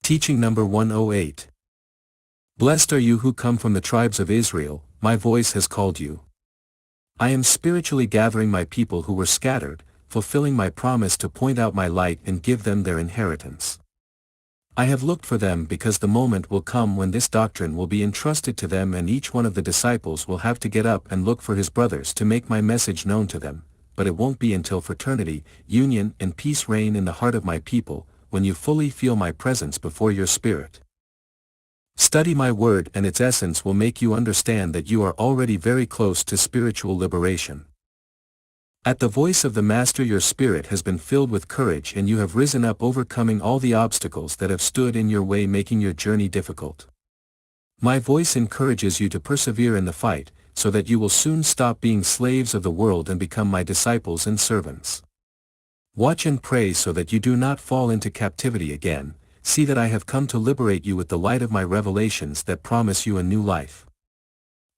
Teaching number 108. Blessed are you who come from the tribes of Israel, my voice has called you. I am spiritually gathering my people who were scattered, fulfilling my promise to point out my light and give them their inheritance. I have looked for them because the moment will come when this doctrine will be entrusted to them and each one of the disciples will have to get up and look for his brothers to make my message known to them, but it won't be until fraternity, union and peace reign in the heart of my people, when you fully feel my presence before your spirit. Study my word and its essence will make you understand that you are already very close to spiritual liberation. At the voice of the Master your spirit has been filled with courage and you have risen up overcoming all the obstacles that have stood in your way making your journey difficult. My voice encourages you to persevere in the fight, so that you will soon stop being slaves of the world and become my disciples and servants. Watch and pray so that you do not fall into captivity again. See that I have come to liberate you with the light of my revelations that promise you a new life.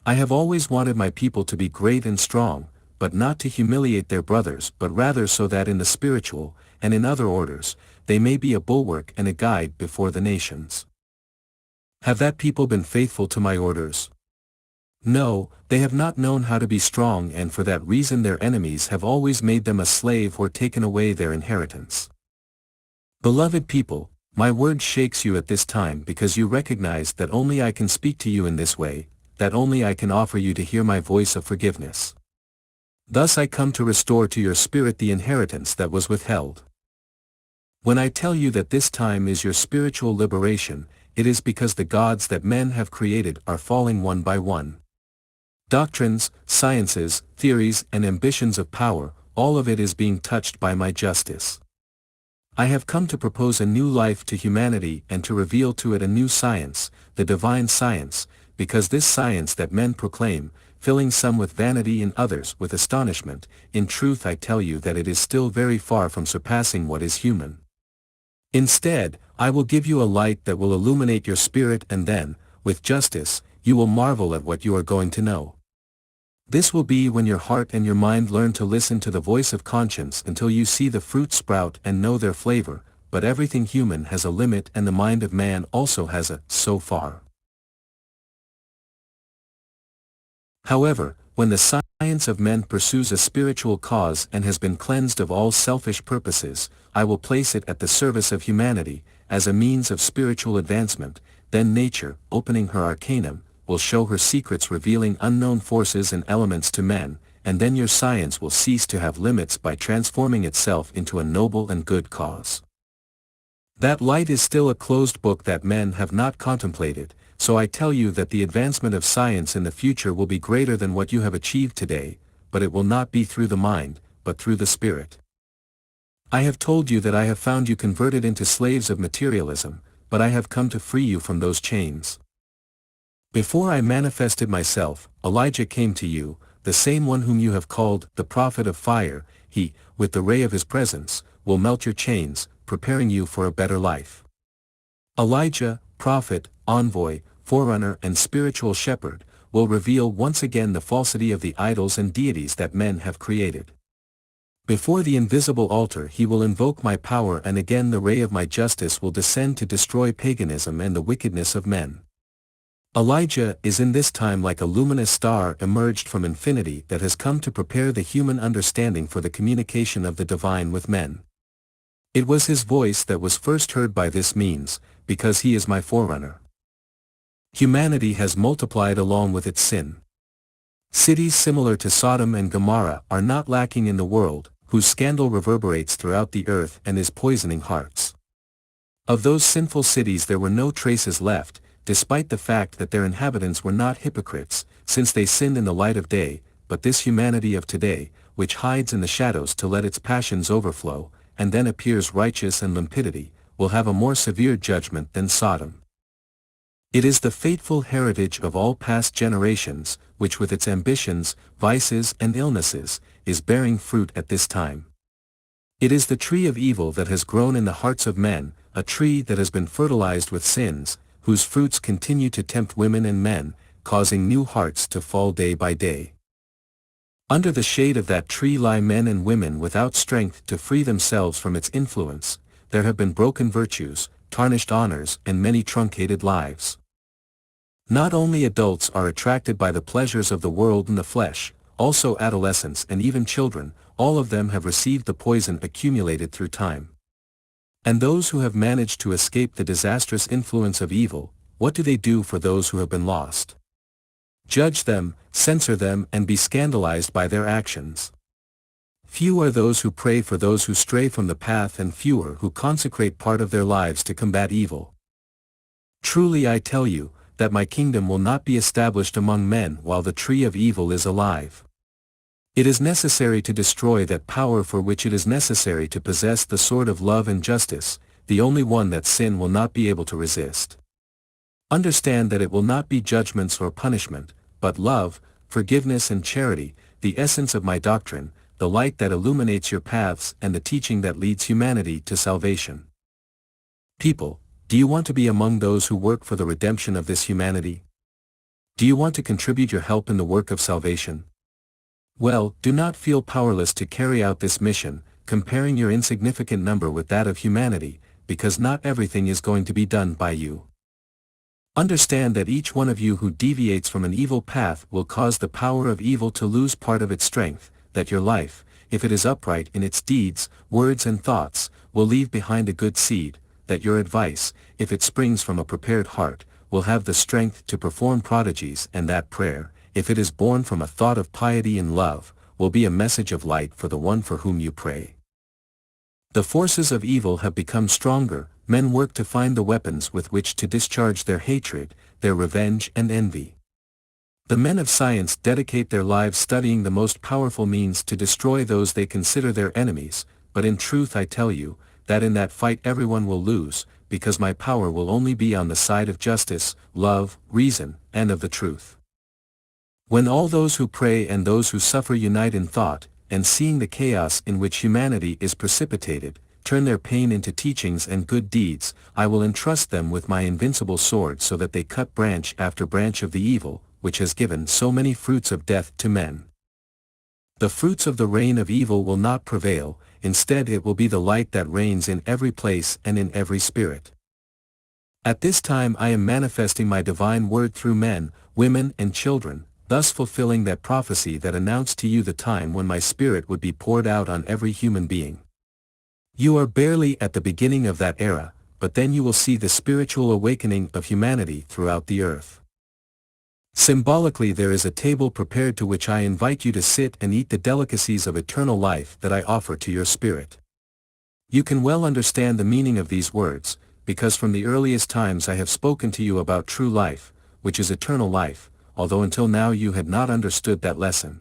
I have always wanted my people to be great and strong, but not to humiliate their brothers but rather so that in the spiritual, and in other orders, they may be a bulwark and a guide before the nations. Have that people been faithful to my orders? No, they have not known how to be strong and for that reason their enemies have always made them a slave or taken away their inheritance. Beloved people, my word shakes you at this time because you recognize that only I can speak to you in this way, that only I can offer you to hear my voice of forgiveness. Thus I come to restore to your spirit the inheritance that was withheld. When I tell you that this time is your spiritual liberation, it is because the gods that men have created are falling one by one. Doctrines, sciences, theories and ambitions of power, all of it is being touched by my justice. I have come to propose a new life to humanity and to reveal to it a new science, the divine science, because this science that men proclaim, filling some with vanity and others with astonishment, in truth I tell you that it is still very far from surpassing what is human. Instead, I will give you a light that will illuminate your spirit and then, with justice, you will marvel at what you are going to know. This will be when your heart and your mind learn to listen to the voice of conscience until you see the fruit sprout and know their flavor, but everything human has a limit and the mind of man also has a so far. However, when the science of men pursues a spiritual cause and has been cleansed of all selfish purposes, I will place it at the service of humanity, as a means of spiritual advancement, then nature, opening her Arcanum, will show her secrets revealing unknown forces and elements to men, and then your science will cease to have limits by transforming itself into a noble and good cause. That light is still a closed book that men have not contemplated, so I tell you that the advancement of science in the future will be greater than what you have achieved today, but it will not be through the mind, but through the spirit. I have told you that I have found you converted into slaves of materialism, but I have come to free you from those chains. Before I manifested myself, Elijah came to you, the same one whom you have called the prophet of fire. He, with the ray of his presence, will melt your chains, preparing you for a better life. Elijah, prophet, envoy, forerunner and spiritual shepherd, will reveal once again the falsity of the idols and deities that men have created. Before the invisible altar he will invoke my power and again the ray of my justice will descend to destroy paganism and the wickedness of men. Elijah is in this time like a luminous star emerged from infinity that has come to prepare the human understanding for the communication of the divine with men. It was his voice that was first heard by this means, because he is my forerunner. Humanity has multiplied along with its sin. Cities similar to Sodom and Gomorrah are not lacking in the world, whose scandal reverberates throughout the earth and is poisoning hearts. Of those sinful cities there were no traces left, despite the fact that their inhabitants were not hypocrites, since they sinned in the light of day, but this humanity of today, which hides in the shadows to let its passions overflow, and then appears righteous and limpidity, will have a more severe judgment than Sodom. It is the fateful heritage of all past generations, which with its ambitions, vices and illnesses, is bearing fruit at this time. It is the tree of evil that has grown in the hearts of men, a tree that has been fertilized with sins, whose fruits continue to tempt women and men, causing new hearts to fall day by day. Under the shade of that tree lie men and women without strength to free themselves from its influence. There have been broken virtues, tarnished honors and many truncated lives. Not only adults are attracted by the pleasures of the world and the flesh, also adolescents and even children, all of them have received the poison accumulated through time. And those who have managed to escape the disastrous influence of evil, what do they do for those who have been lost? Judge them, censor them and be scandalized by their actions. Few are those who pray for those who stray from the path and fewer who consecrate part of their lives to combat evil. Truly I tell you, that my kingdom will not be established among men while the tree of evil is alive. It is necessary to destroy that power for which it is necessary to possess the sword of love and justice, the only one that sin will not be able to resist. Understand that it will not be judgments or punishment, but love, forgiveness and charity, the essence of my doctrine, the light that illuminates your paths and the teaching that leads humanity to salvation. People, do you want to be among those who work for the redemption of this humanity? Do you want to contribute your help in the work of salvation? Well, do not feel powerless to carry out this mission, comparing your insignificant number with that of humanity, because not everything is going to be done by you. Understand that each one of you who deviates from an evil path will cause the power of evil to lose part of its strength, that your life, if it is upright in its deeds, words and thoughts, will leave behind a good seed, that your advice, if it springs from a prepared heart, will have the strength to perform prodigies and that prayer, if it is born from a thought of piety and love, will be a message of light for the one for whom you pray. The forces of evil have become stronger, men work to find the weapons with which to discharge their hatred, their revenge and envy. The men of science dedicate their lives studying the most powerful means to destroy those they consider their enemies, but in truth I tell you, that in that fight everyone will lose, because my power will only be on the side of justice, love, reason, and of the truth. When all those who pray and those who suffer unite in thought, and seeing the chaos in which humanity is precipitated, turn their pain into teachings and good deeds, I will entrust them with my invincible sword so that they cut branch after branch of the evil, which has given so many fruits of death to men. The fruits of the reign of evil will not prevail, instead it will be the light that reigns in every place and in every spirit. At this time I am manifesting my divine word through men, women and children, thus fulfilling that prophecy that announced to you the time when my spirit would be poured out on every human being. You are barely at the beginning of that era, but then you will see the spiritual awakening of humanity throughout the earth. Symbolically there is a table prepared to which I invite you to sit and eat the delicacies of eternal life that I offer to your spirit. You can well understand the meaning of these words, because from the earliest times I have spoken to you about true life, which is eternal life, although until now you had not understood that lesson.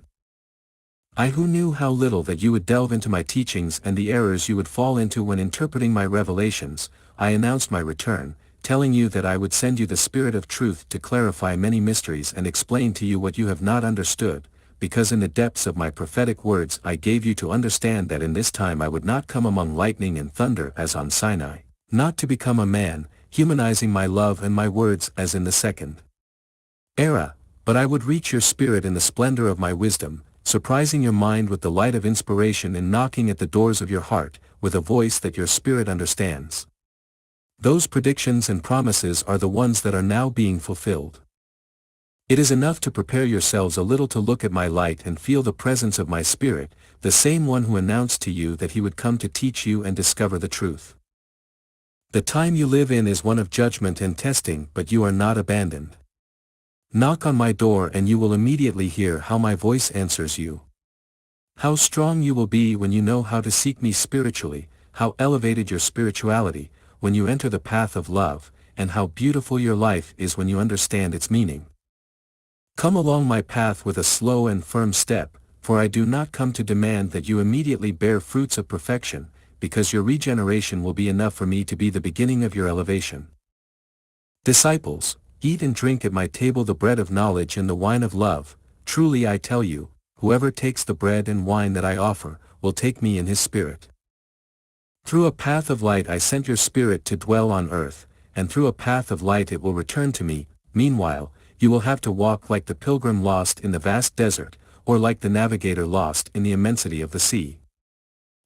I who knew how little that you would delve into my teachings and the errors you would fall into when interpreting my revelations, I announced my return, telling you that I would send you the Spirit of truth to clarify many mysteries and explain to you what you have not understood, because in the depths of my prophetic words I gave you to understand that in this time I would not come among lightning and thunder as on Sinai, not to become a man, humanizing my love and my words as in the second era, but I would reach your spirit in the splendor of my wisdom, surprising your mind with the light of inspiration and knocking at the doors of your heart, with a voice that your spirit understands. Those predictions and promises are the ones that are now being fulfilled. It is enough to prepare yourselves a little to look at my light and feel the presence of my Spirit, the same one who announced to you that he would come to teach you and discover the truth. The time you live in is one of judgment and testing, but you are not abandoned. Knock on my door and you will immediately hear how my voice answers you. How strong you will be when you know how to seek me spiritually, how elevated your spirituality, when you enter the path of love, and how beautiful your life is when you understand its meaning. Come along my path with a slow and firm step, for I do not come to demand that you immediately bear fruits of perfection, because your regeneration will be enough for me to be the beginning of your elevation. Disciples, eat and drink at my table the bread of knowledge and the wine of love. Truly I tell you, whoever takes the bread and wine that I offer, will take me in his spirit. Through a path of light I sent your spirit to dwell on earth, and through a path of light it will return to me. Meanwhile, you will have to walk like the pilgrim lost in the vast desert, or like the navigator lost in the immensity of the sea.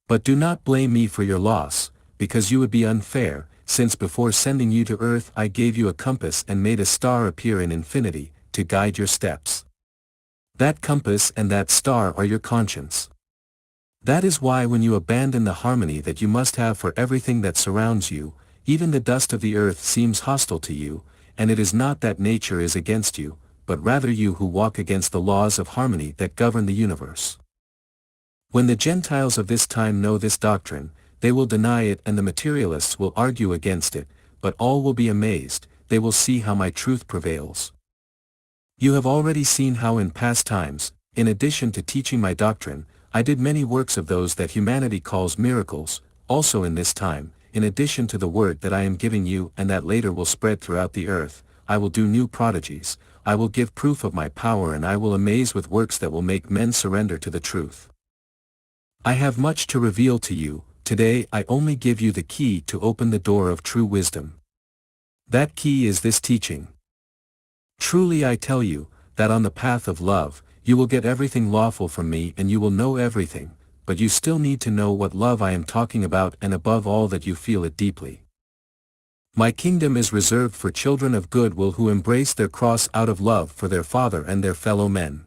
But do not blame me for your loss, because you would be unfair, since before sending you to earth I gave you a compass and made a star appear in infinity, to guide your steps. That compass and that star are your conscience. That is why when you abandon the harmony that you must have for everything that surrounds you, even the dust of the earth seems hostile to you, and it is not that nature is against you, but rather you who walk against the laws of harmony that govern the universe. When the Gentiles of this time know this doctrine, they will deny it and the materialists will argue against it, but all will be amazed, they will see how my truth prevails. You have already seen how in past times, in addition to teaching my doctrine, I did many works of those that humanity calls miracles. Also in this time, in addition to the word that I am giving you and that later will spread throughout the earth, I will do new prodigies, I will give proof of my power and I will amaze with works that will make men surrender to the truth. I have much to reveal to you, today I only give you the key to open the door of true wisdom. That key is this teaching. Truly I tell you, that on the path of love, you will get everything lawful from me and you will know everything, but you still need to know what love I am talking about and above all that you feel it deeply. My kingdom is reserved for children of good will who embrace their cross out of love for their Father and their fellow men.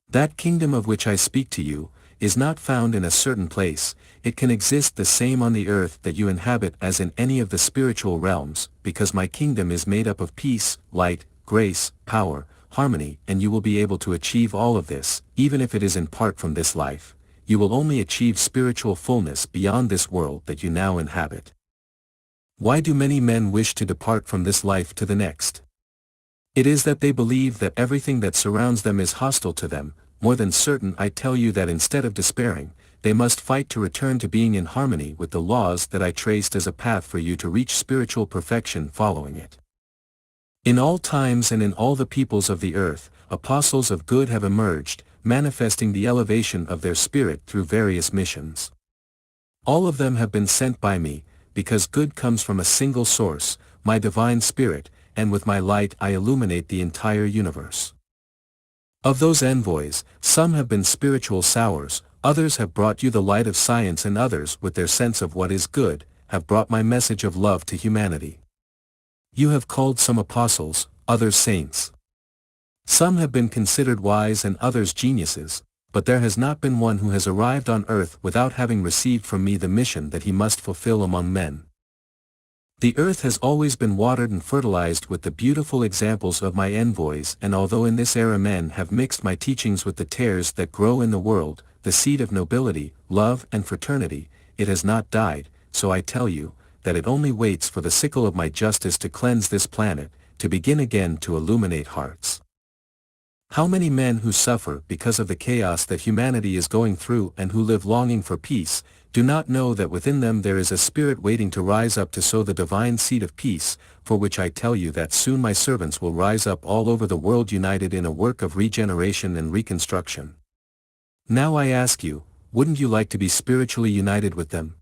That kingdom of which I speak to you, is not found in a certain place, it can exist the same on the earth that you inhabit as in any of the spiritual realms, because my kingdom is made up of peace, light, grace, power, harmony, and you will be able to achieve all of this, even if it is in part from this life. You will only achieve spiritual fullness beyond this world that you now inhabit. Why do many men wish to depart from this life to the next? It is that they believe that everything that surrounds them is hostile to them. More than certain I tell you that instead of despairing, they must fight to return to being in harmony with the laws that I traced as a path for you to reach spiritual perfection following it. In all times and in all the peoples of the earth, apostles of good have emerged, manifesting the elevation of their spirit through various missions. All of them have been sent by me, because good comes from a single source, my divine spirit, and with my light I illuminate the entire universe. Of those envoys, some have been spiritual sowers, others have brought you the light of science and others with their sense of what is good, have brought my message of love to humanity. You have called some apostles, others saints. Some have been considered wise and others geniuses, but there has not been one who has arrived on earth without having received from me the mission that he must fulfill among men. The earth has always been watered and fertilized with the beautiful examples of my envoys, and although in this era men have mixed my teachings with the tares that grow in the world, the seed of nobility, love and fraternity, it has not died, so I tell you, that it only waits for the sickle of my justice to cleanse this planet, to begin again to illuminate hearts. How many men who suffer because of the chaos that humanity is going through and who live longing for peace, do not know that within them there is a spirit waiting to rise up to sow the divine seed of peace, for which I tell you that soon my servants will rise up all over the world united in a work of regeneration and reconstruction. Now I ask you, wouldn't you like to be spiritually united with them?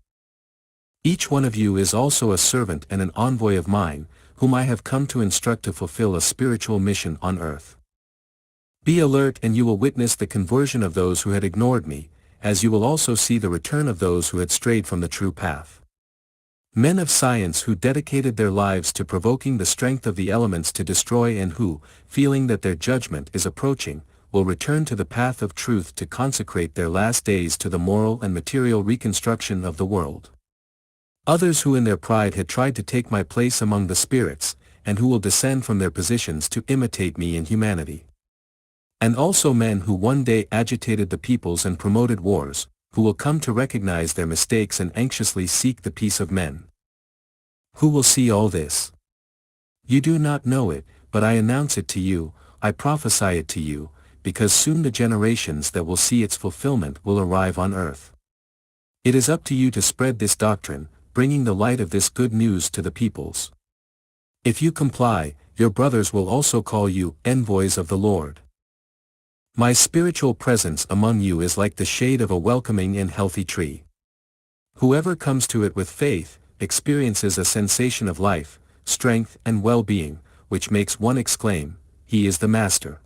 Each one of you is also a servant and an envoy of mine, whom I have come to instruct to fulfill a spiritual mission on earth. Be alert and you will witness the conversion of those who had ignored me, as you will also see the return of those who had strayed from the true path. Men of science who dedicated their lives to provoking the strength of the elements to destroy and who, feeling that their judgment is approaching, will return to the path of truth to consecrate their last days to the moral and material reconstruction of the world. Others who in their pride had tried to take my place among the spirits, and who will descend from their positions to imitate me in humanity. And also men who one day agitated the peoples and promoted wars, who will come to recognize their mistakes and anxiously seek the peace of men. Who will see all this? You do not know it, but I announce it to you, I prophesy it to you, because soon the generations that will see its fulfillment will arrive on earth. It is up to you to spread this doctrine, bringing the light of this good news to the peoples. If you comply, your brothers will also call you envoys of the Lord. My spiritual presence among you is like the shade of a welcoming and healthy tree. Whoever comes to it with faith, experiences a sensation of life, strength and well-being, which makes one exclaim, "He is the Master."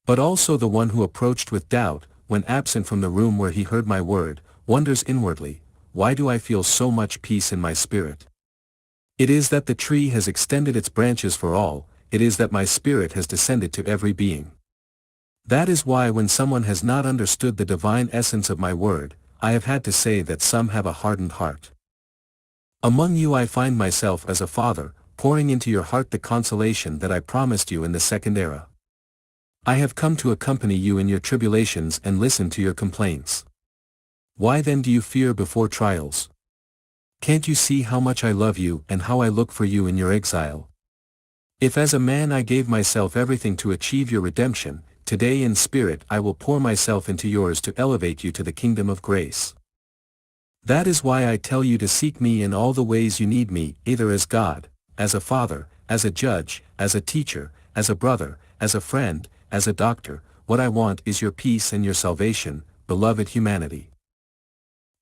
But also the one who approached with doubt, when absent from the room where he heard my word, wonders inwardly, "Why do I feel so much peace in my spirit?" It is that the tree has extended its branches for all, it is that my spirit has descended to every being. That is why when someone has not understood the divine essence of my word, I have had to say that some have a hardened heart. Among you I find myself as a father, pouring into your heart the consolation that I promised you in the second era. I have come to accompany you in your tribulations and listen to your complaints. Why then do you fear before trials? Can't you see how much I love you and how I look for you in your exile? If as a man I gave myself everything to achieve your redemption, today in spirit I will pour myself into yours to elevate you to the kingdom of grace. That is why I tell you to seek me in all the ways you need me, either as God, as a father, as a judge, as a teacher, as a brother, as a friend, as a doctor. What I want is your peace and your salvation, beloved humanity.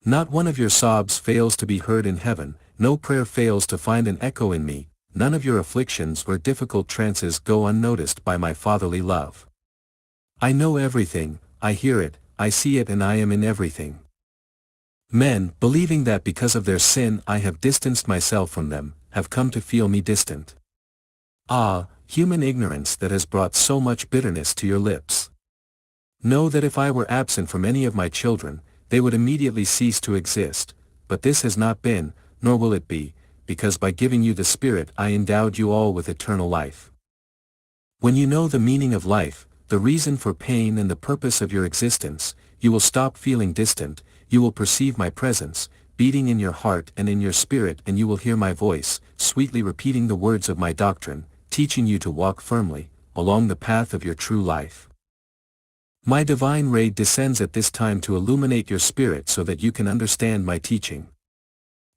Not one of your sobs fails to be heard in heaven, no prayer fails to find an echo in me, none of your afflictions or difficult trances go unnoticed by my fatherly love. I know everything, I hear it, I see it, and I am in everything. Men, believing that because of their sin I have distanced myself from them, have come to feel me distant. Ah, human ignorance that has brought so much bitterness to your lips. Know that if I were absent from any of my children, they would immediately cease to exist, but this has not been, nor will it be, because by giving you the Spirit I endowed you all with eternal life. When you know the meaning of life, the reason for pain and the purpose of your existence, you will stop feeling distant, you will perceive my presence, beating in your heart and in your spirit, and you will hear my voice, sweetly repeating the words of my doctrine, teaching you to walk firmly, along the path of your true life. My divine ray descends at this time to illuminate your spirit so that you can understand my teaching.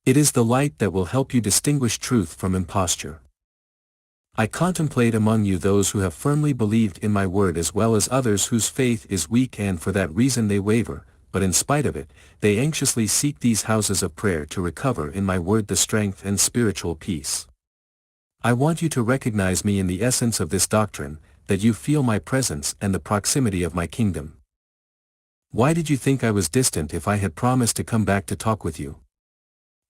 It is the light that will help you distinguish truth from imposture. I contemplate among you those who have firmly believed in my word as well as others whose faith is weak and for that reason they waver, but in spite of it, they anxiously seek these houses of prayer to recover in my word the strength and spiritual peace. I want you to recognize me in the essence of this doctrine, that you feel my presence and the proximity of my kingdom. Why did you think I was distant if I had promised to come back to talk with you?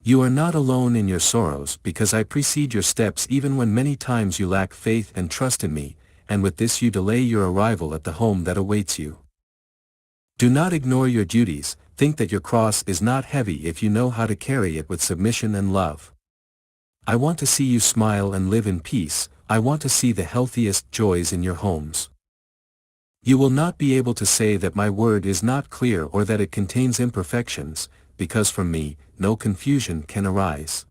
You are not alone in your sorrows because I precede your steps even when many times you lack faith and trust in me, and with this you delay your arrival at the home that awaits you. Do not ignore your duties, think that your cross is not heavy if you know how to carry it with submission and love. I want to see you smile and live in peace, I want to see the healthiest joys in your homes. You will not be able to say that my word is not clear or that it contains imperfections, because from me, no confusion can arise.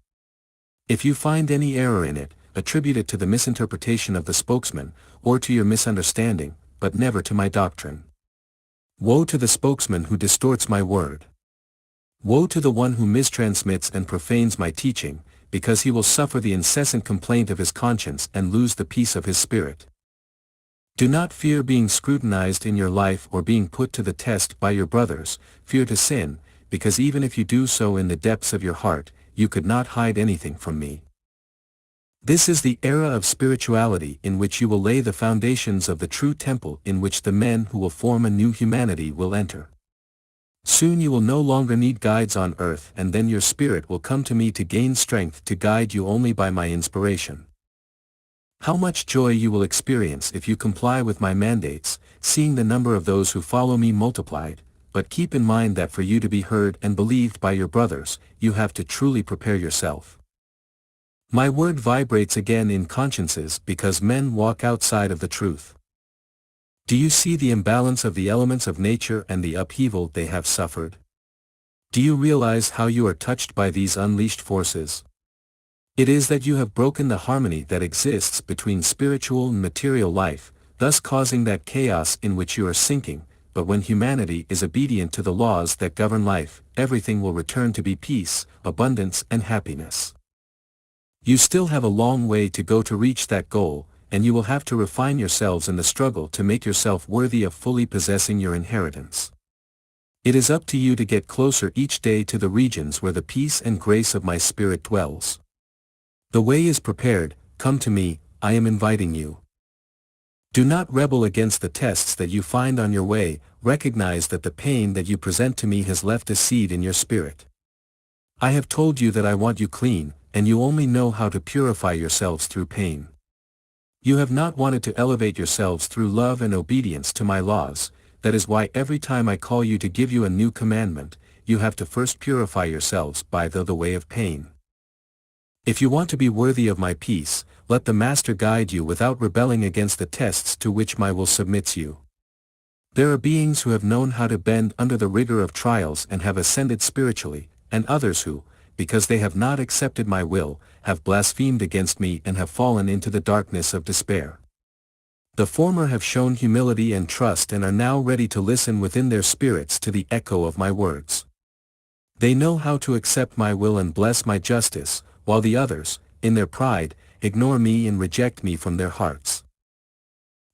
If you find any error in it, attribute it to the misinterpretation of the spokesman, or to your misunderstanding, but never to my doctrine. Woe to the spokesman who distorts my word. Woe to the one who mistransmits and profanes my teaching, because he will suffer the incessant complaint of his conscience and lose the peace of his spirit. Do not fear being scrutinized in your life or being put to the test by your brothers, fear to sin, because even if you do so in the depths of your heart, you could not hide anything from me. This is the era of spirituality in which you will lay the foundations of the true temple in which the men who will form a new humanity will enter. Soon you will no longer need guides on earth, and then your spirit will come to me to gain strength to guide you only by my inspiration. How much joy you will experience if you comply with my mandates, seeing the number of those who follow me multiplied, but keep in mind that for you to be heard and believed by your brothers, you have to truly prepare yourself. My word vibrates again in consciences because men walk outside of the truth. Do you see the imbalance of the elements of nature and the upheaval they have suffered? Do you realize how you are touched by these unleashed forces? It is that you have broken the harmony that exists between spiritual and material life, thus causing that chaos in which you are sinking, but when humanity is obedient to the laws that govern life, everything will return to be peace, abundance and happiness. You still have a long way to go to reach that goal, and you will have to refine yourselves in the struggle to make yourself worthy of fully possessing your inheritance. It is up to you to get closer each day to the regions where the peace and grace of my spirit dwells. The way is prepared, come to me, I am inviting you. Do not rebel against the tests that you find on your way, recognize that the pain that you present to me has left a seed in your spirit. I have told you that I want you clean, and you only know how to purify yourselves through pain. You have not wanted to elevate yourselves through love and obedience to my laws. That is why every time I call you to give you a new commandment, you have to first purify yourselves by the way of pain. If you want to be worthy of my peace, let the Master guide you without rebelling against the tests to which my will submits you. There are beings who have known how to bend under the rigor of trials and have ascended spiritually, and others who, because they have not accepted my will, have blasphemed against me and have fallen into the darkness of despair. The former have shown humility and trust and are now ready to listen within their spirits to the echo of my words. They know how to accept my will and bless my justice, while the others, in their pride, ignore me and reject me from their hearts.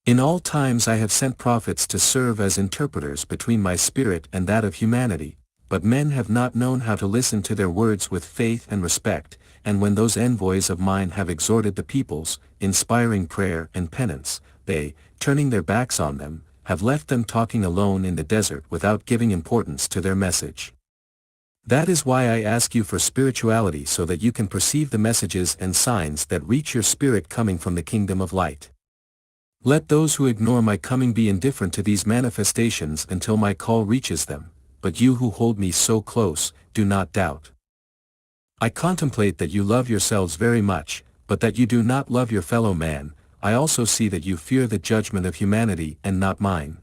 In all times I have sent prophets to serve as interpreters between my spirit and that of humanity, but men have not known how to listen to their words with faith and respect, and when those envoys of mine have exhorted the peoples, inspiring prayer and penance, they, turning their backs on them, have left them talking alone in the desert without giving importance to their message. That is why I ask you for spirituality so that you can perceive the messages and signs that reach your spirit coming from the kingdom of light. Let those who ignore my coming be indifferent to these manifestations until my call reaches them, but you who hold me so close, do not doubt. I contemplate that you love yourselves very much, but that you do not love your fellow man. I also see that you fear the judgment of humanity and not mine.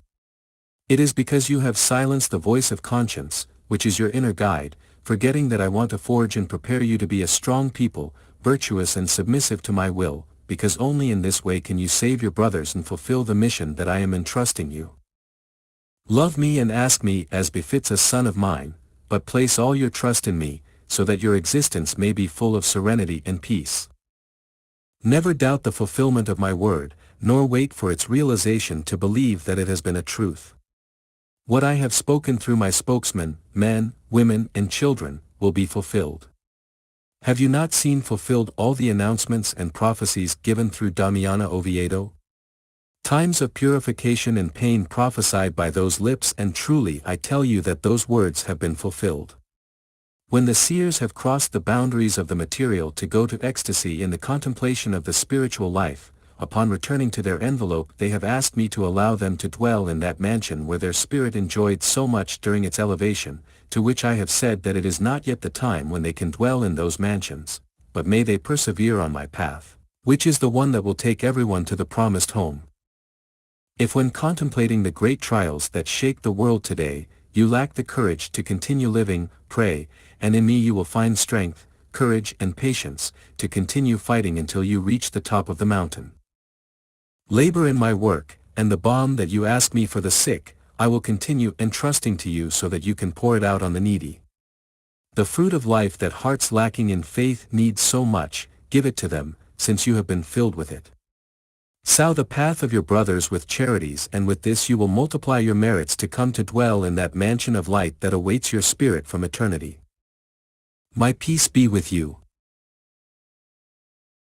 It is because you have silenced the voice of conscience, which is your inner guide, forgetting that I want to forge and prepare you to be a strong people, virtuous and submissive to my will, because only in this way can you save your brothers and fulfill the mission that I am entrusting you. Love me and ask me as befits a son of mine, but place all your trust in me, so that your existence may be full of serenity and peace. Never doubt the fulfillment of my word, nor wait for its realization to believe that it has been a truth. What I have spoken through my spokesmen, men, women and children, will be fulfilled. Have you not seen fulfilled all the announcements and prophecies given through Damiana Oviedo? Times of purification and pain prophesied by those lips, and truly I tell you that those words have been fulfilled. When the seers have crossed the boundaries of the material to go to ecstasy in the contemplation of the spiritual life, upon returning to their envelope they have asked me to allow them to dwell in that mansion where their spirit enjoyed so much during its elevation, to which I have said that it is not yet the time when they can dwell in those mansions, but may they persevere on my path, which is the one that will take everyone to the promised home. If when contemplating the great trials that shake the world today, you lack the courage to continue living, pray, and in me you will find strength, courage and patience, to continue fighting until you reach the top of the mountain. Labor in my work, and the balm that you ask me for the sick, I will continue entrusting to you so that you can pour it out on the needy. The fruit of life that hearts lacking in faith need so much, give it to them, since you have been filled with it. Sow the path of your brothers with charities, and with this you will multiply your merits to come to dwell in that mansion of light that awaits your spirit from eternity. My peace be with you.